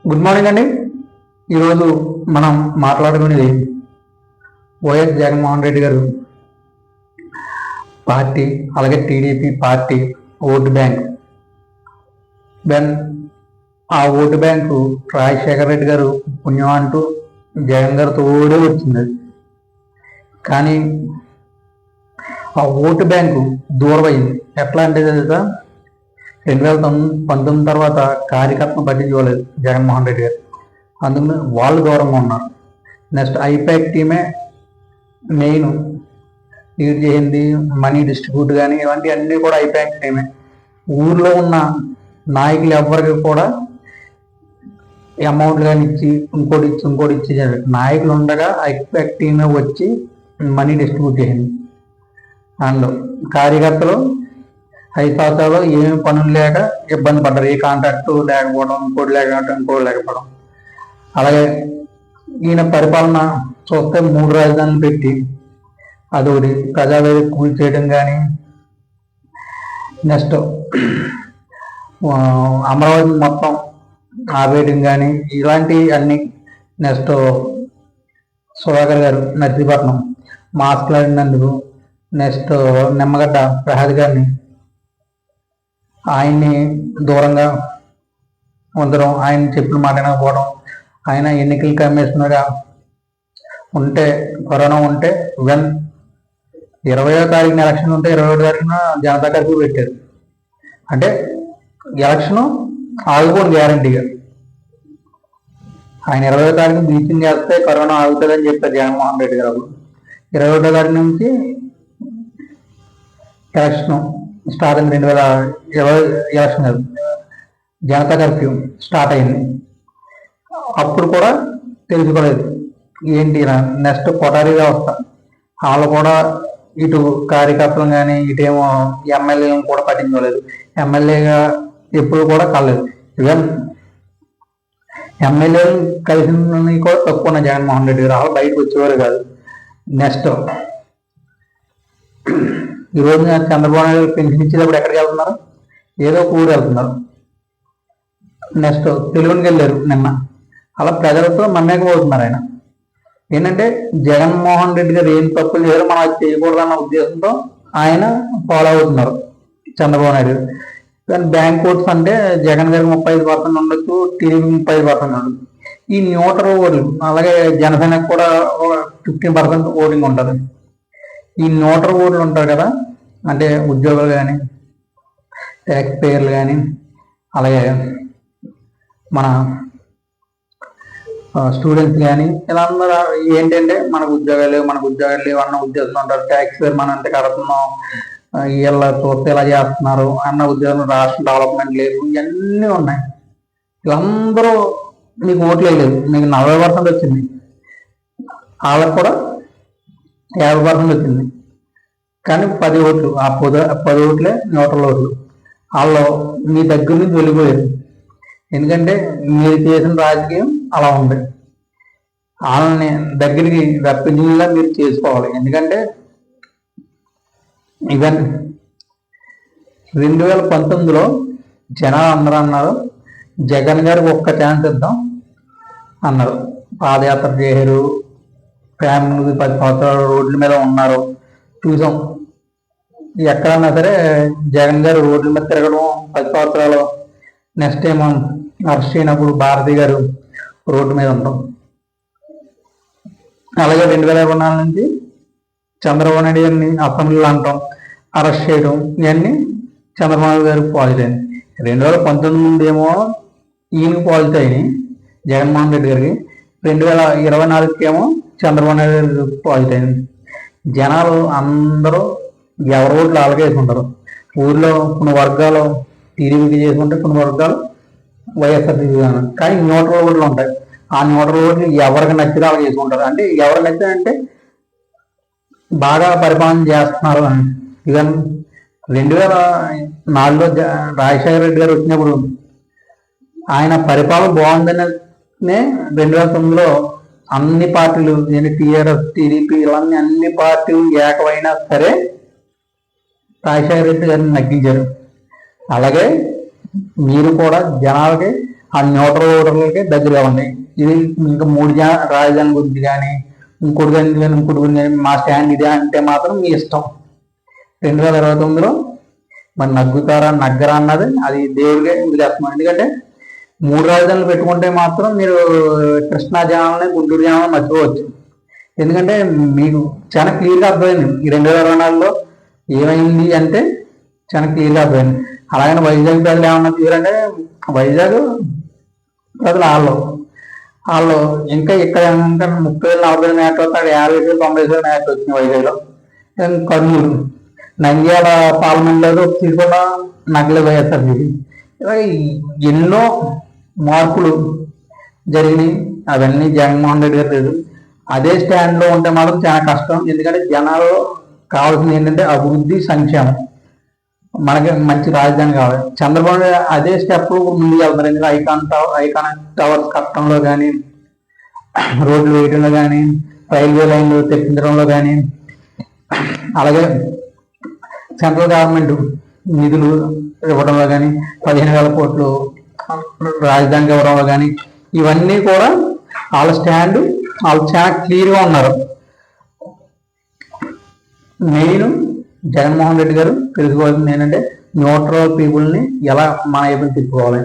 Good morning అండి. ఈరోజు మనం మాట్లాడుకునేది వైఎస్ జగన్మోహన్ రెడ్డి గారు పార్టీ, అలాగే TDP party vote bank. Then ఆ ఓటు బ్యాంకు రాజశేఖర రెడ్డి గారు పుణ్యం అంటూ జగన్ గారు తోడే వచ్చింది. కానీ ఆ ఓటు బ్యాంకు దూరం అయింది. ఎట్లా అంటే తెలుసా, 2019 తర్వాత కార్యకర్తను పట్టించుకోలేదు జగన్మోహన్ రెడ్డి గారు, అందుకని వాళ్ళు దూరంగా ఉన్నారు. నెక్స్ట్ ఐపాక్ టీమే మెయిన్ లీడ్ చేసింది. మనీ డిస్ట్రిబ్యూట్ కానీ ఇవన్నీ అన్నీ కూడా ఐపాక్ టీమే. ఊర్లో ఉన్న నాయకులు ఎవరికి కూడా అమౌంట్లు కానీ ఇచ్చి ఇంకోటి ఇచ్చి నాయకులు ఉండగా ఐపాక్ టీమే వచ్చి మనీ డిస్ట్రిబ్యూట్ చేసింది. అండ్ కార్యకర్తలు 5 సంవత్సరాలు ఏమి పనులు లేక ఇబ్బంది పడ్డారు. ఏ కాంట్రాక్టు లేకపోవడం, ఇంకోటి లేకపోవడం. అలాగే ఈయన పరిపాలన చూస్తే 3 రాజధానులు పెట్టి అదొకటి ప్రజావేదిక కూల్ చేయడం కానీ, నెక్స్ట్ అమరావతి మొత్తం ఆపేయడం కానీ, ఇలాంటివి అన్ని. నెక్స్ట్ సుధాకర్ గారు నర్సీపట్నం మాస్క్లు ఆడినందుకు, నెక్స్ట్ నిమ్మగడ్డ ప్రసాద్ గారిని ఆయన్ని దూరంగా ఉండడం, ఆయన చెప్పిన మాట వినకపోవడం, ఆయన ఎన్నికల కమిషనర్గా ఉంటే కరోనా ఉంటే 20వ తారీఖున ఎలక్షన్ ఉంటే 21వ తారీఖున జనతా కర్ఫ్యూ పెట్టారు. అంటే ఎలక్షన్ ఆగిపోను గ్యారంటీగా. ఆయన 20వ తారీఖున మీటింగ్ చేస్తే కరోనా ఆగుతుందని చెప్పారు జగన్మోహన్ రెడ్డి గారు. 21వ తారీఖు నుంచి ఎలక్షన్ స్టార్ట్ అయింది. 2020 ఎలక్షన్ కాదు, జనతా కర్ఫ్యూ స్టార్ట్ అయింది. అప్పుడు కూడా తెలుసుకోలేదు ఏంటి. నెక్స్ట్ కొటారీ వ్యవస్థ, వాళ్ళు కూడా ఇటు కార్యకర్తలు కానీ ఇటేమో ఎమ్మెల్యేలను కూడా పట్టించుకోలేదు. ఎమ్మెల్యేగా ఎప్పుడు కూడా కలలేదు. ఈవెన్ ఎమ్మెల్యేలు కలిసి కూడా తక్కువ జగన్మోహన్ రెడ్డి గారు, వాళ్ళు బయటకు వచ్చేవారు కాదు. నెక్స్ట్ ఈరోజు చంద్రబాబు నాయుడు పెన్షన్ ఇచ్చేటప్పుడు ఎక్కడికి వెళ్తున్నారు? ఏదో ఒక ఊరు వెళ్తున్నారు. నెక్స్ట్ తెలుగునికి వెళ్ళారు నిన్న. అలా ప్రజలతో మమ్మేకపోతున్నారు. ఆయన ఏంటంటే జగన్మోహన్ రెడ్డి గారు ఏం తప్పులు చేయరు, మనం అది చేయకూడదన్న ఉద్దేశంతో ఆయన ఫాలో అవుతున్నారు చంద్రబాబు నాయుడు. కానీ బ్యాంక్ ఓట్స్ అంటే జగన్ గారికి 35% ఉండొచ్చు, టీడీపీ 35% ఉండొచ్చు. ఈ న్యూట్రల్ ఓట్లు, అలాగే జనసేనకు కూడా 15% ఓటింగ్ ఉంటుంది. ఈ న్యూట్రల్ ఓట్లు ఉంటారు కదా, అంటే ఉద్యోగులు కానీ, ట్యాక్స్ పేయర్లు కానీ, అలాగే మన స్టూడెంట్స్ కానీ, ఇలా అందరూ ఏంటంటే మనకు ఉద్యోగాలు లేవు అన్న ఉద్దేశంలో ఉంటారు. ట్యాక్స్ పేర్ మనం ఎంత కడుతున్నాం, వీళ్ళ చూస్తే ఇలా చేస్తున్నారు అన్న ఉద్యోగం, రాష్ట్ర డెవలప్మెంట్ లేదు, ఇవన్నీ ఉన్నాయి. వీళ్ళందరూ మీకు ఓట్లు వేయలేదు. మీకు 40% వచ్చింది, వాళ్ళకు కూడా 50% వచ్చింది. కానీ 10 ఓట్లు, ఆ 10 ఓట్లే న్యూట్రల్ ఓట్లు. వాళ్ళు మీ దగ్గర నుంచి వెళ్ళిపోయారు. ఎందుకంటే మీరు చేసిన రాజకీయం అలా ఉంది. వాళ్ళని దగ్గరికి రప్పించేలా మీరు చేసుకోవాలి. ఎందుకంటే ఈవెన్ 2019లో జనాలు అందరూ అన్నారు, జగన్ గారికి ఒక్క ఛాన్స్ ఇద్దాం అన్నారు. పాదయాత్ర చేశారు, ఫ్యామిలీ 10 సంవత్సరాలు రోడ్ల మీద ఉన్నారు, చూసాం. ఎక్కడన్నా సరే జగన్ గారు రోడ్ల మీద తిరగడం 10 సంవత్సరాలు. నెక్స్ట్ ఏమో అరెస్ట్ అయినప్పుడు భారతి గారు రోడ్డు మీద ఉంటాం. అలాగే 2024 నుంచి చంద్రబాబు నాయుడు గారిని అసెంబ్లీలో అంటాం, అరెస్ట్ చేయడం, ఇవన్నీ చంద్రబాబు గారికి పాజిట్ అయింది. 2019 నుండి ఏమో ఈయనకి పాజిట్ అయినాయి జగన్మోహన్ రెడ్డి గారికి, 2024కి ఏమో చంద్రబాబు నాయుడు గారికి పాజిట్ అయింది. జనాలు అందరూ ఎవరి ఓట్లు అలాగే వేసుకుంటారు. ఊర్లో కొన్ని వర్గాలు టీడీపీకి చేసుకుంటే, కొన్ని వర్గాలు వైఎస్ఆర్సీపీ. కానీ న్యూట్రల్ ఓట్లు ఉంటాయి. ఆ న్యూట్రల్ ఓట్లు ఎవరికి నచ్చితే అలాగే చేసుకుంటారు. అంటే ఎవరు నచ్చారంటే బాగా పరిపాలన చేస్తున్నారు అని. ఈవెన్ 2004లో రాజశేఖర రెడ్డి గారు వచ్చినప్పుడు ఆయన పరిపాలన బాగుందనే 2009లో అన్ని పార్టీలు, టీఆర్ఎస్, టీడీపీ, ఇవన్నీ అన్ని పార్టీలు ఏకమైనా సరే రాజశేఖర రెడ్డి గారిని నగ్గించారు. అలాగే మీరు కూడా జనాలకి ఆ న్యూట్రల్ ఓటర్లకి దగ్గరగా ఉన్నాయి. ఇది ఇంకా రాజధాని గురించి కానీ ఇంకోటి కానీ ఇంకోటి గురించి కానీ మా స్టాండ్ ఇదే అంటే మాత్రం మీ ఇష్టం. 2029లో మరి నగ్గరా అన్నది అది దేవుడికే వదిలేస్తున్నాం. ఎందుకంటే 3 రాజధానులు పెట్టుకుంటే మాత్రం మీరు కృష్ణా జనాలని గుంటూరు జనాలను మర్చిపోవచ్చు. ఎందుకంటే మీకు చాలా క్లియర్గా అర్థమైంది ఈ 2024లో ఏమైంది అంటే చాలా క్లియర్గా అర్థమైంది. అలాగని వైజాగ్ ప్రజలు ఏమన్నా తీరంటే వైజాగ్ ప్రజలు వాళ్ళు ఇంకా ఇక్కడ ఇంకా 30,000-40,000 మ్యాచ్ వస్తాడు, 50,000-90,000 మ్యాచ్ వచ్చింది వైజాగ్లో. కర్నూలు నంద్యాల పార్లమెంట్లో సీట్ కూడా నగలు వైఎస్ఆర్ ఎన్నో మార్పులు జరిగినాయి. అవన్నీ జగన్మోహన్ రెడ్డి గారు లేదు. అదే స్టాండ్లో ఉంటే మాత్రం చాలా కష్టం. ఎందుకంటే జనాలు కావాల్సింది ఏంటంటే అభివృద్ధి, సంక్షేమం. మనకి మంచి రాజధాని కావాలి. చంద్రబాబు నాయుడు అదే స్టెప్ ముందుకు వెళ్తారు. ఎందుకంటే ఐకాన్ టవర్స్ కట్టడంలో కానీ, రోడ్లు వేయడంలో కానీ, రైల్వే లైన్లు తెప్పించడంలో కానీ, అలాగే సెంట్రల్ గవర్నమెంట్ నిధులు ఇవ్వడంలో కానీ, 15,000 కోట్లు రాజధానికి ఇవ్వడంలో కానీ, ఇవన్నీ కూడా వాళ్ళ స్టాండ్ వాళ్ళు చాలా క్లియర్గా ఉన్నారు. మెయిన్ జగన్మోహన్ రెడ్డి గారు తెలుసుకోవాల్సింది ఏంటంటే న్యూట్రల్ పీపుల్ని ఎలా మన వైపు తిప్పుకోవాలి.